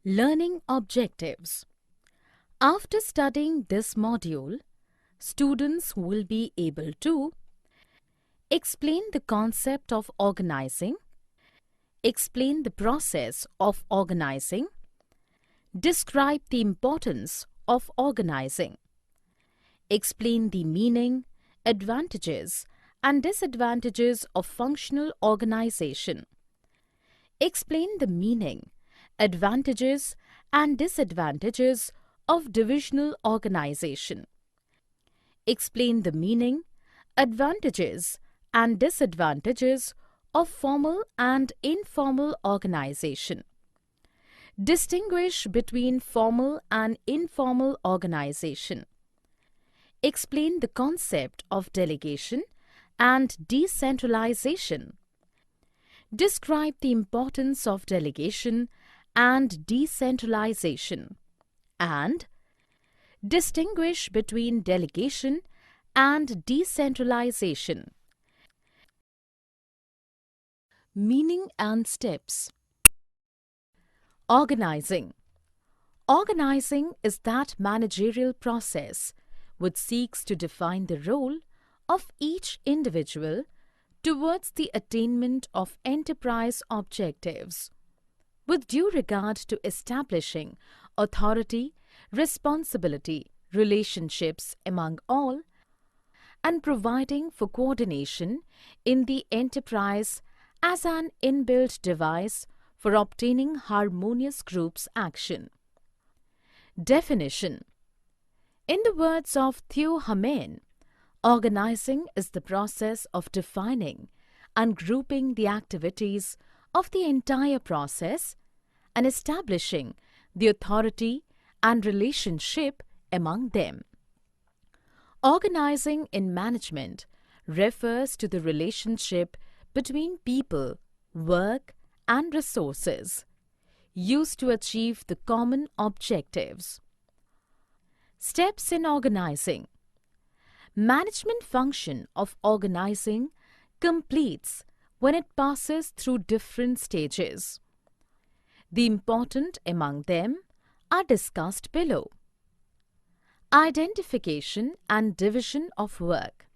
Learning objectives. After studying this module, students will be able to explain the concept of organizing, explain the process of organizing, describe the importance of organizing, explain the meaning, advantages, and disadvantages of functional organization, explain the meaning, advantages, and disadvantages of divisional organization, explain the meaning, advantages, and disadvantages of formal and informal organization, distinguish between formal and informal organization, explain the concept of delegation and decentralization, describe the importance of delegation and decentralization, and distinguish between delegation and decentralization. Meaning and steps. Organizing. Organizing is that managerial process which seeks to define the role of each individual towards the attainment of enterprise objectives, with due regard to establishing authority, responsibility, relationships among all, and providing for coordination in the enterprise as an inbuilt device for obtaining harmonious group's action. Definition. In the words of Theo Hamel, organizing is the process of defining and grouping the activities of the entire process and establishing the authority and relationship among them. Organizing in management refers to the relationship between people, work, and resources used to achieve the common objectives. Steps in organizing. Management function of organizing completes when it passes through different stages. The important among them are discussed below. Identification and division of work.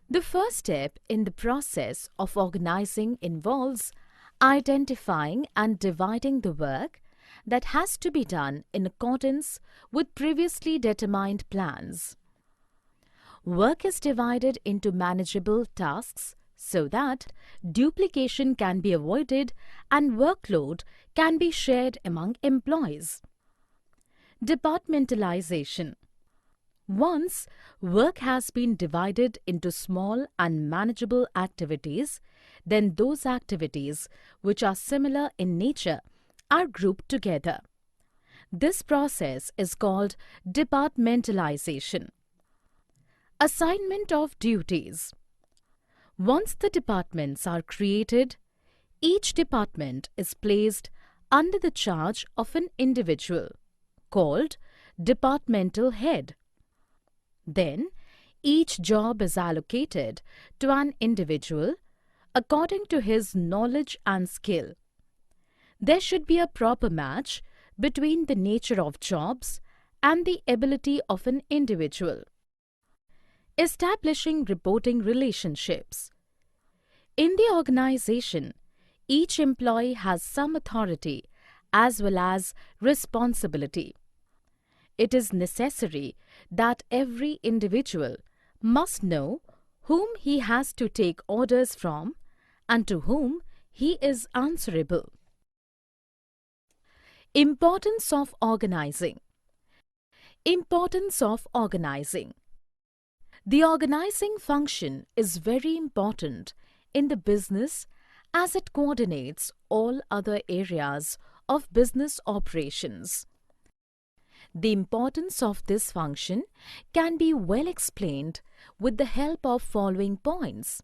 The first step in the process of organizing involves identifying and dividing the work that has to be done in accordance with previously determined plans. Work is divided into manageable tasks so that duplication can be avoided and workload can be shared among employees. Departmentalization. Once work has been divided into small and manageable activities, then those activities which are similar in nature are grouped together. This process is called departmentalization. Assignment of duties. Once the departments are created, each department is placed under the charge of an individual, called departmental head. Then, each job is allocated to an individual according to his knowledge and skill. There should be a proper match between the nature of jobs and the ability of an individual. Establishing reporting relationships. In the organization, each employee has some authority as well as responsibility. It is necessary that every individual must know whom he has to take orders from and to whom he is answerable. Importance of organizing. Importance of organizing. The organizing function is very important in the business as it coordinates all other areas of business operations. The importance of this function can be well explained with the help of following points.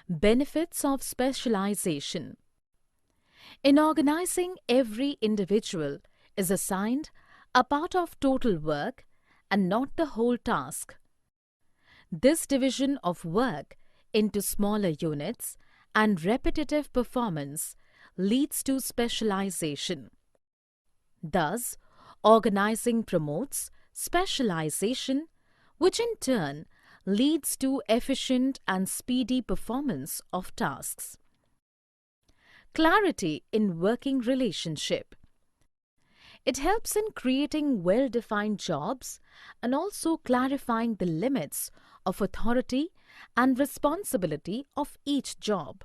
Benefits of specialization. In organizing, every individual is assigned a part of total work and not the whole task. This division of work into smaller units and repetitive performance leads to specialization. Thus, organizing promotes specialization, which in turn leads to efficient and speedy performance of tasks. Clarity in working relationship. It helps in creating well-defined jobs and also clarifying the limits of authority and responsibility of each job.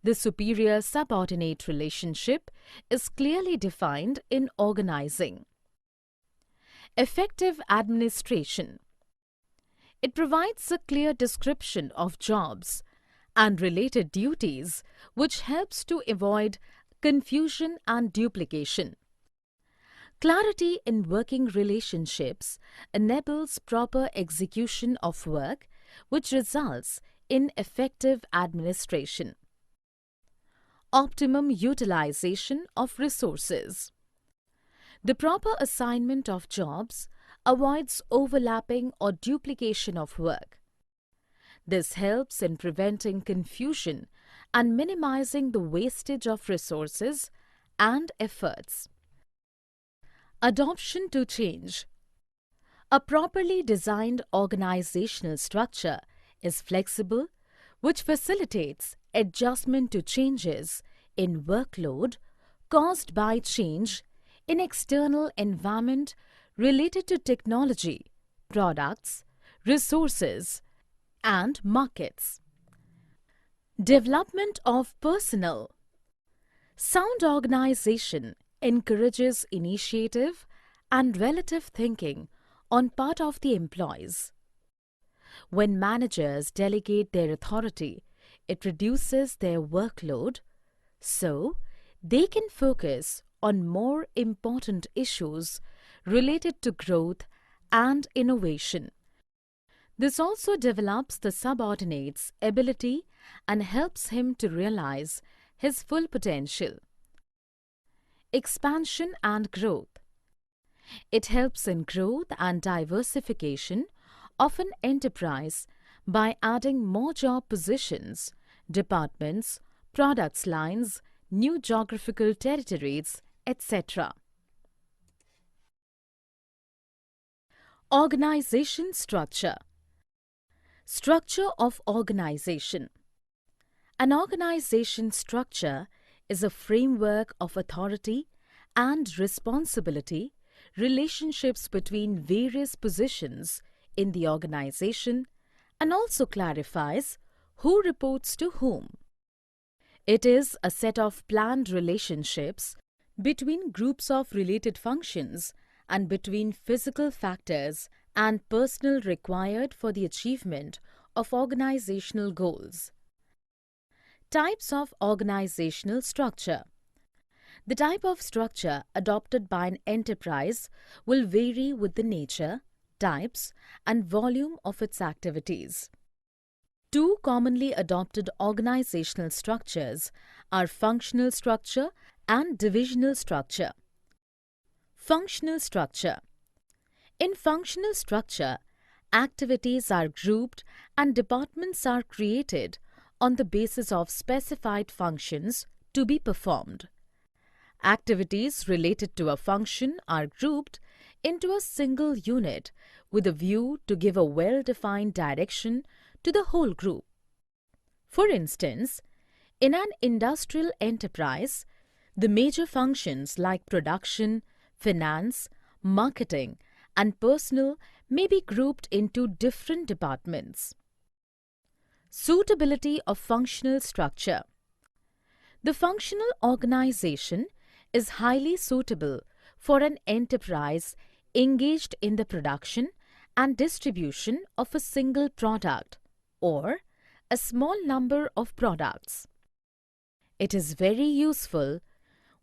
The superior-subordinate relationship is clearly defined in organizing. Effective administration. It provides a clear description of jobs and related duties, which helps to avoid confusion and duplication. Clarity in working relationships enables proper execution of work, which results in effective administration. Optimum utilization of resources. The proper assignment of jobs avoids overlapping or duplication of work. This helps in preventing confusion and minimizing the wastage of resources and efforts. Adoption to change. A properly designed organizational structure is flexible, which facilitates adjustment to changes in workload caused by change in external environment related to technology, products, resources, and markets. Development of personnel. Sound organization encourages initiative and relative thinking on part of the employees. When managers delegate their authority, it reduces their workload, so they can focus on more important issues related to growth and innovation. This also develops the subordinate's ability and helps him to realize his full potential. Expansion and growth. It helps in growth and diversification of an enterprise by adding more job positions, departments, products lines, new geographical territories, etc. Organization structure. Structure of organization. An organization structure is a framework of authority and responsibility, relationships between various positions in the organization, and also clarifies who reports to whom. It is a set of planned relationships between groups of related functions and between physical factors and personnel required for the achievement of organizational goals. Types of organizational structure. The type of structure adopted by an enterprise will vary with the nature, types, and volume of its activities. Two commonly adopted organizational structures are functional structure and divisional structure. Functional structure. In functional structure, activities are grouped and departments are created on the basis of specified functions to be performed. Activities related to a function are grouped into a single unit with a view to give a well-defined direction to the whole group. For instance, in an industrial enterprise, the major functions like production, finance, marketing, and personnel may be grouped into different departments. Suitability of functional structure. The functional organization is highly suitable for an enterprise engaged in the production and distribution of a single product or a small number of products. It is very useful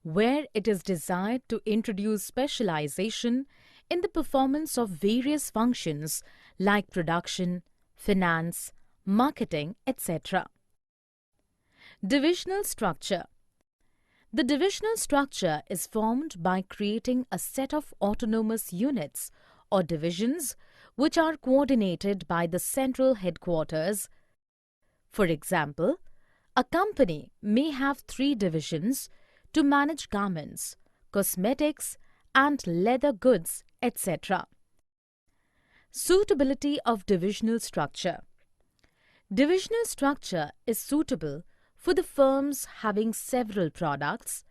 where it is desired to introduce specialization in the performance of various functions like production, finance, marketing, etc. Divisional structure. The divisional structure is formed by creating a set of autonomous units or divisions which are coordinated by the central headquarters. For example, a company may have 3 divisions to manage garments, cosmetics, and leather goods, etc. Suitability of divisional structure. Divisional structure is suitable for the firms having several products,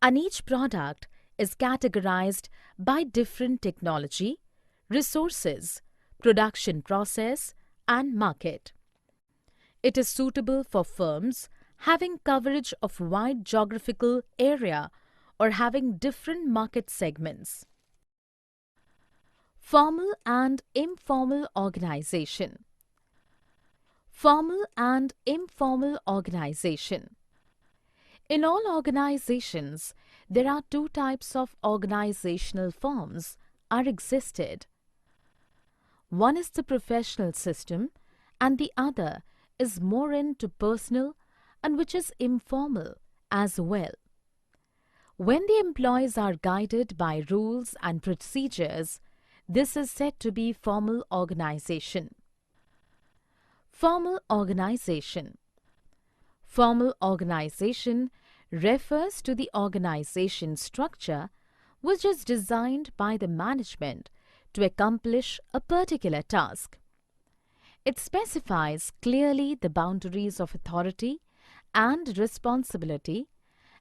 and each product is categorized by different technology, resources, production process, and market. It is suitable for firms having coverage of wide geographical area or having different market segments. Formal and informal organization. Formal and informal organization. In all organizations, there are two types of organizational forms are existed. One is the professional system and the other is more into personal and which is informal as well. When the employees are guided by rules and procedures, this is said to be formal organization. Formal organization. Formal organization refers to the organization structure which is designed by the management to accomplish a particular task. It specifies clearly the boundaries of authority and responsibility,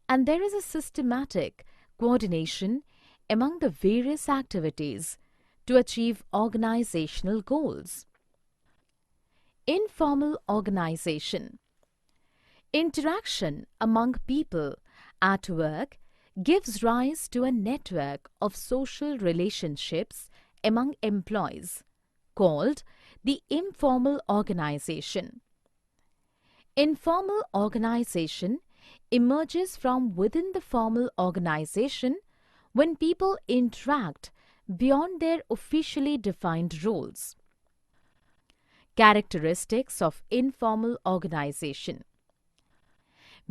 and there is a systematic coordination among the various activities to achieve organizational goals. Informal organization. Interaction among people at work gives rise to a network of social relationships among employees, called the informal organization. Informal organization emerges from within the formal organization when people interact beyond their officially defined roles. Characteristics of informal organization.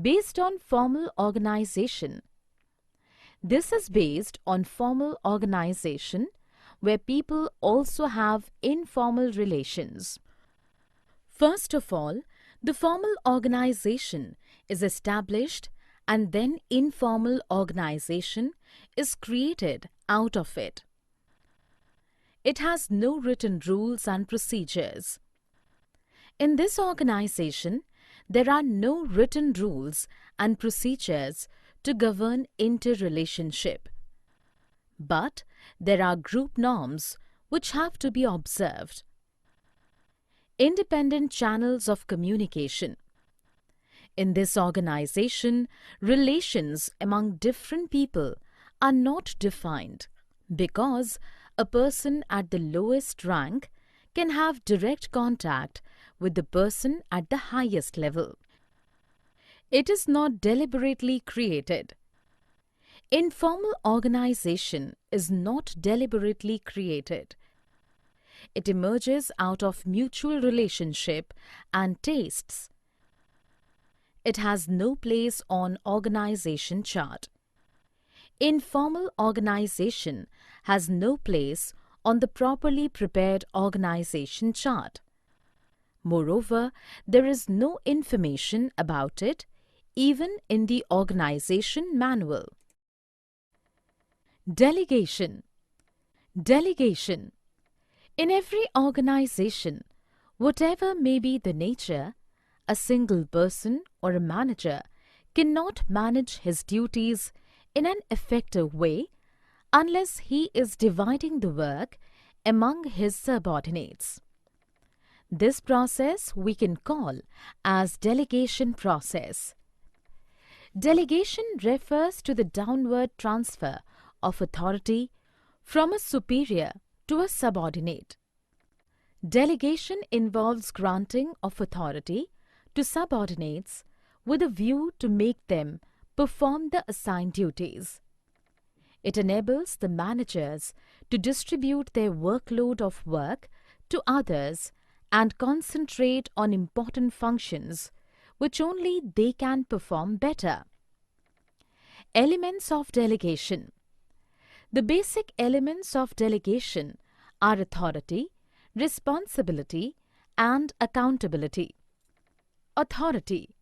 Based on formal organization. This is based on formal organization where people also have informal relations. First of all, the formal organization is established and then informal organization is created out of it. It has no written rules and procedures. In this organization, there are no written rules and procedures to govern interrelationship. But there are group norms which have to be observed. Independent channels of communication. In this organization, relations among different people are not defined because a person at the lowest rank can have direct contact with the person at the highest level. It is not deliberately created. Informal organization is not deliberately created. It emerges out of mutual relationship and tastes. It has no place on organization chart. Informal organization has no place on the properly prepared organization chart. Moreover, there is no information about it even in the organization manual. Delegation. Delegation. In every organization, whatever may be the nature, a single person or a manager cannot manage his duties in an effective way unless he is dividing the work among his subordinates. This process we can call as delegation process. Delegation refers to the downward transfer of authority from a superior to a subordinate. Delegation involves granting of authority to subordinates with a view to make them perform the assigned duties. It enables the managers to distribute their workload of work to others and concentrate on important functions which only they can perform better. Elements of delegation. The basic elements of delegation are authority, responsibility, and accountability. Authority.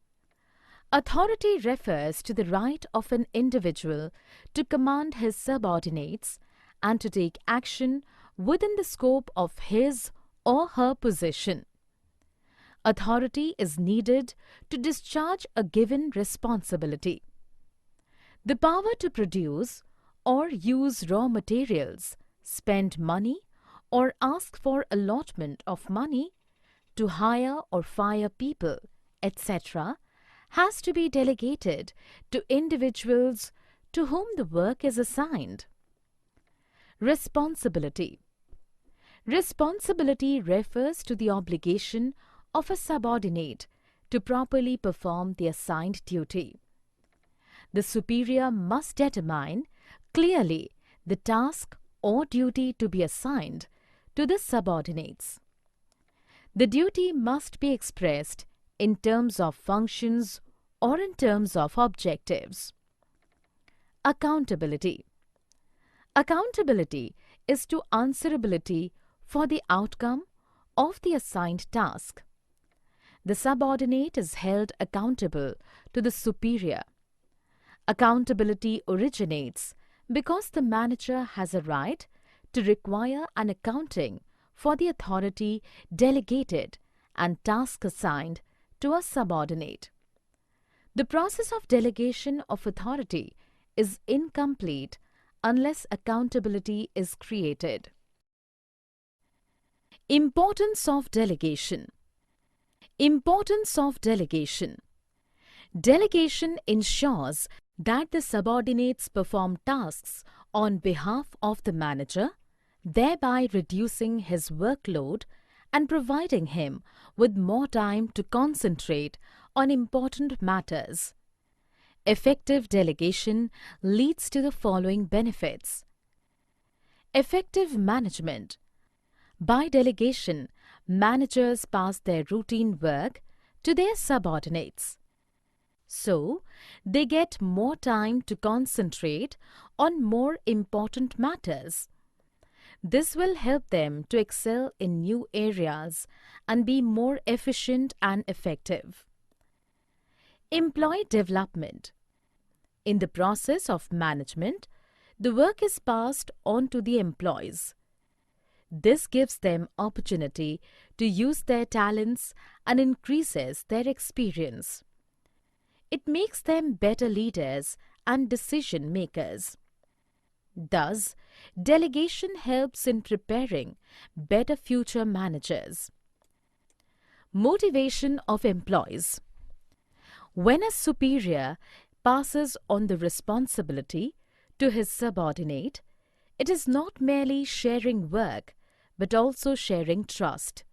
Authority refers to the right of an individual to command his subordinates and to take action within the scope of his or her position. Authority is needed to discharge a given responsibility. The power to produce or use raw materials, spend money or ask for allotment of money, to hire or fire people, etc., has to be delegated to individuals to whom the work is assigned. Responsibility. Responsibility refers to the obligation of a subordinate to properly perform the assigned duty. The superior must determine clearly the task or duty to be assigned to the subordinates. The duty must be expressed in terms of functions or in terms of objectives. Accountability. Accountability is to answerability for the outcome of the assigned task. The subordinate is held accountable to the superior. Accountability originates because the manager has a right to require an accounting for the authority delegated and task assigned to a subordinate. The process of delegation of authority is incomplete unless accountability is created. Importance of delegation. Importance of delegation. Delegation ensures that the subordinates perform tasks on behalf of the manager, thereby reducing his workload and providing him with more time to concentrate on important matters. Effective delegation leads to the following benefits. Effective management. By delegation, managers pass their routine work to their subordinates. So, they get more time to concentrate on more important matters. This will help them to excel in new areas and be more efficient and effective. Employee development. In the process of management, the work is passed on to the employees. This gives them opportunity to use their talents and increases their experience. It makes them better leaders and decision makers. Thus, delegation helps in preparing better future managers. Motivation of employees. When a superior passes on the responsibility to his subordinate, it is not merely sharing work, but also sharing trust.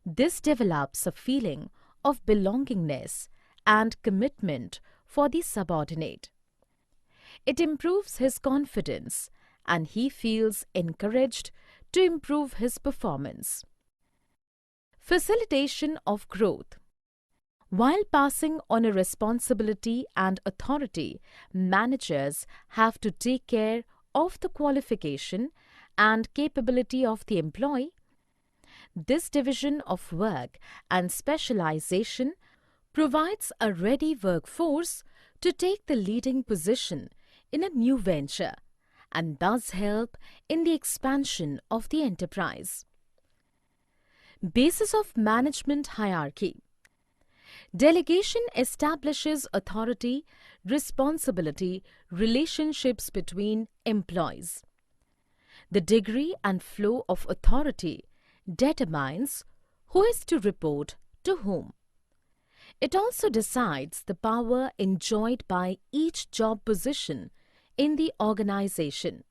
This develops a feeling of belongingness and commitment for the subordinate. It improves his confidence and he feels encouraged to improve his performance. Facilitation of growth. While passing on a responsibility and authority, managers have to take care of the qualification and capability of the employee. This division of work and specialization provides a ready workforce to take the leading position in a new venture and thus help in the expansion of the enterprise. Basis of management hierarchy. Delegation establishes authority, responsibility, relationships between employees. The degree and flow of authority determines who is to report to whom. It also decides the power enjoyed by each job position in the organization.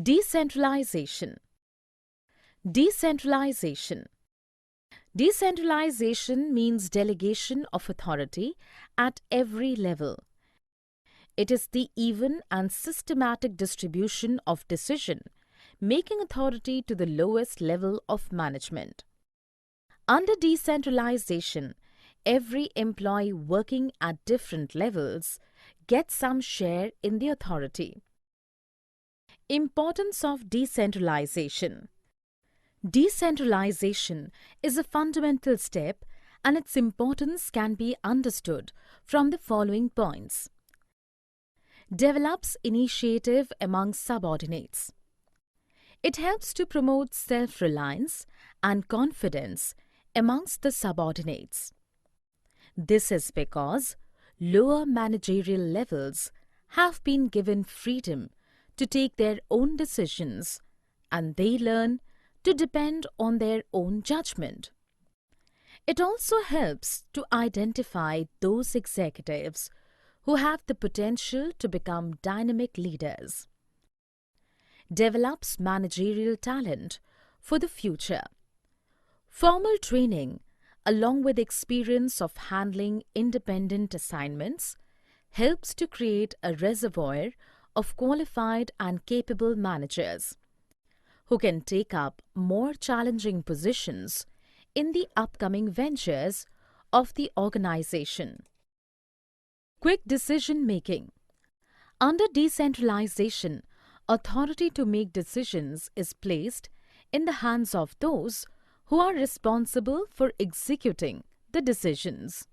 Decentralization. Decentralization. Decentralization means delegation of authority at every level. It is the even and systematic distribution of decision-making authority to the lowest level of management. Under decentralization, every employee working at different levels gets some share in the authority. Importance of decentralization. Decentralization is a fundamental step and its importance can be understood from the following points. Develops initiative among subordinates. It helps to promote self-reliance and confidence amongst the subordinates. This is because lower managerial levels have been given freedom to take their own decisions, and they learn to depend on their own judgment. It also helps to identify those executives who have the potential to become dynamic leaders. Develops managerial talent for the future. Formal training, along with experience of handling independent assignments, helps to create a reservoir of qualified and capable managers who can take up more challenging positions in the upcoming ventures of the organization. Quick decision making. Under decentralization, authority to make decisions is placed in the hands of those who are responsible for executing the decisions.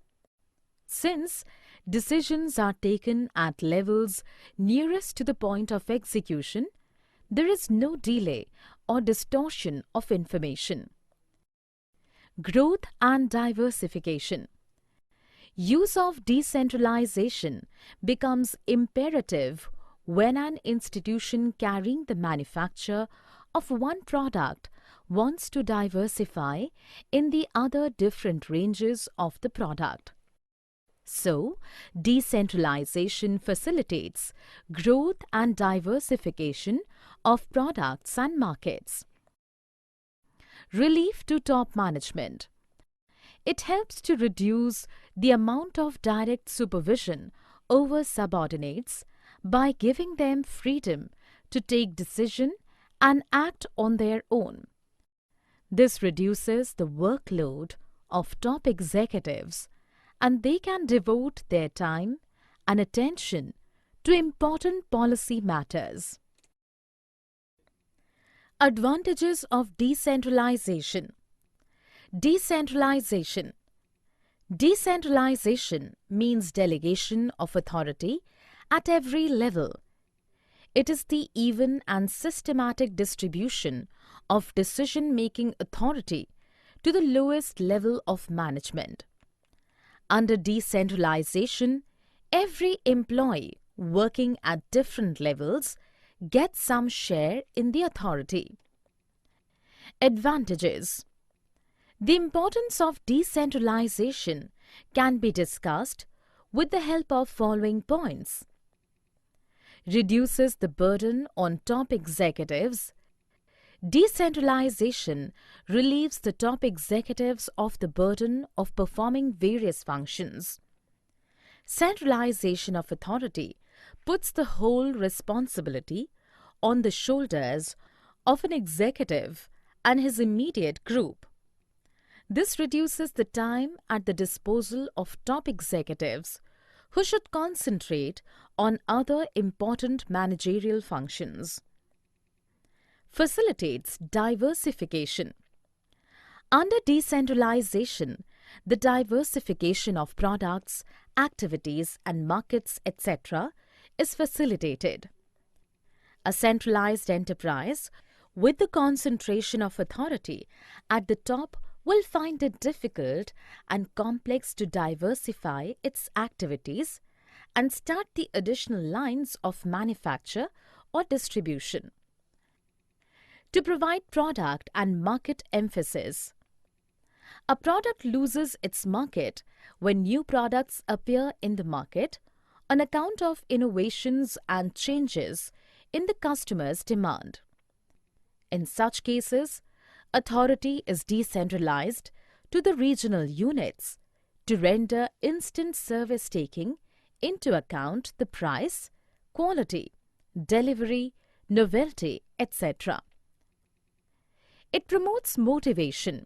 Since decisions are taken at levels nearest to the point of execution, there is no delay or distortion of information. Growth and diversification. Use of decentralization becomes imperative when an institution carrying the manufacture of one product wants to diversify in the other different ranges of the product. So, decentralization facilitates growth and diversification of products and markets. Relief to top management. It helps to reduce the amount of direct supervision over subordinates by giving them freedom to take decision and act on their own. This reduces the workload of top executives, and they can devote their time and attention to important policy matters. Advantages of decentralization. Decentralization. Decentralization means delegation of authority at every level. It is the even and systematic distribution of decision-making authority to the lowest level of management. Under decentralization, every employee working at different levels gets some share in the authority. Advantages. The importance of decentralization can be discussed with the help of following points. Reduces the burden on top executives. Decentralization relieves the top executives of the burden of performing various functions. Centralization of authority puts the whole responsibility on the shoulders of an executive and his immediate group. This reduces the time at the disposal of top executives who should concentrate on other important managerial functions. Facilitates diversification. Under decentralization, the diversification of products, activities, and markets, etc., is facilitated. A centralized enterprise with the concentration of authority at the top will find it difficult and complex to diversify its activities and start the additional lines of manufacture or distribution. To provide product and market emphasis. A product loses its market when new products appear in the market on account of innovations and changes in the customer's demand. In such cases, authority is decentralized to the regional units to render instant service taking into account the price, quality, delivery, novelty, etc. It promotes motivation.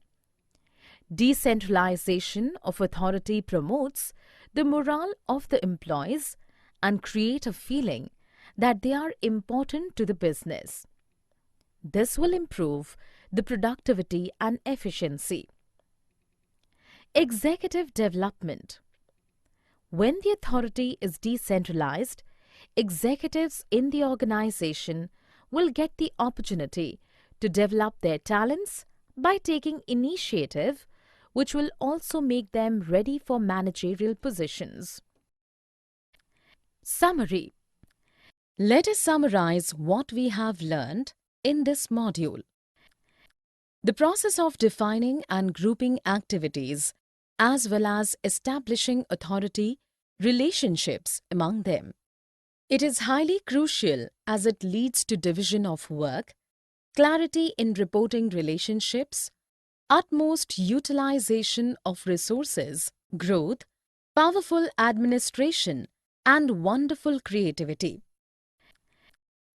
Decentralization of authority promotes the morale of the employees and create a feeling that they are important to the business. This will improve the productivity and efficiency. Executive development. When the authority is decentralized, executives in the organization will get the opportunity to develop their talents by taking initiative, which will also make them ready for managerial positions. Summary. Let us summarize what we have learned in this module. The process of defining and grouping activities, as well as establishing authority relationships among them. It is highly crucial as it leads to division of work, clarity in reporting relationships, utmost utilization of resources, growth, powerful administration, and wonderful creativity.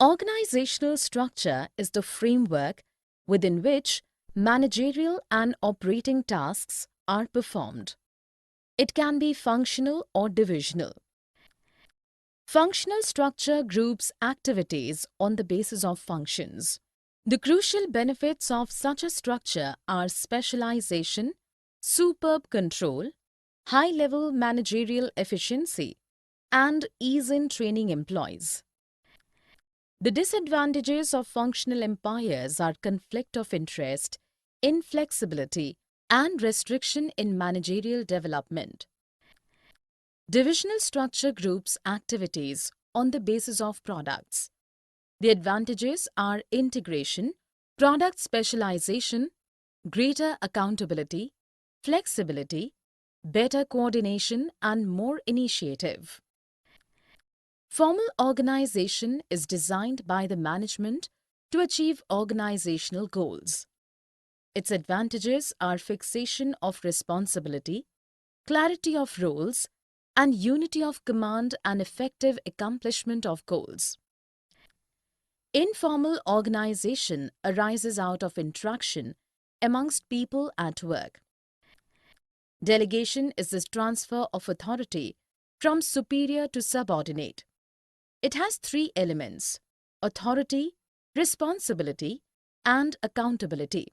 Organizational structure is the framework within which managerial and operating tasks are performed. It can be functional or divisional. Functional structure groups activities on the basis of functions. The crucial benefits of such a structure are specialization, superb control, high-level managerial efficiency, and ease in training employees. The disadvantages of functional empires are conflict of interest, inflexibility, and restriction in managerial development. Divisional structure groups activities on the basis of products. The advantages are integration, product specialization, greater accountability, flexibility, better coordination, and more initiative. Formal organization is designed by the management to achieve organizational goals. Its advantages are fixation of responsibility, clarity of roles, and unity of command and effective accomplishment of goals. Informal organization arises out of interaction amongst people at work. Delegation is the transfer of authority from superior to subordinate. It has three elements: authority, responsibility, and accountability.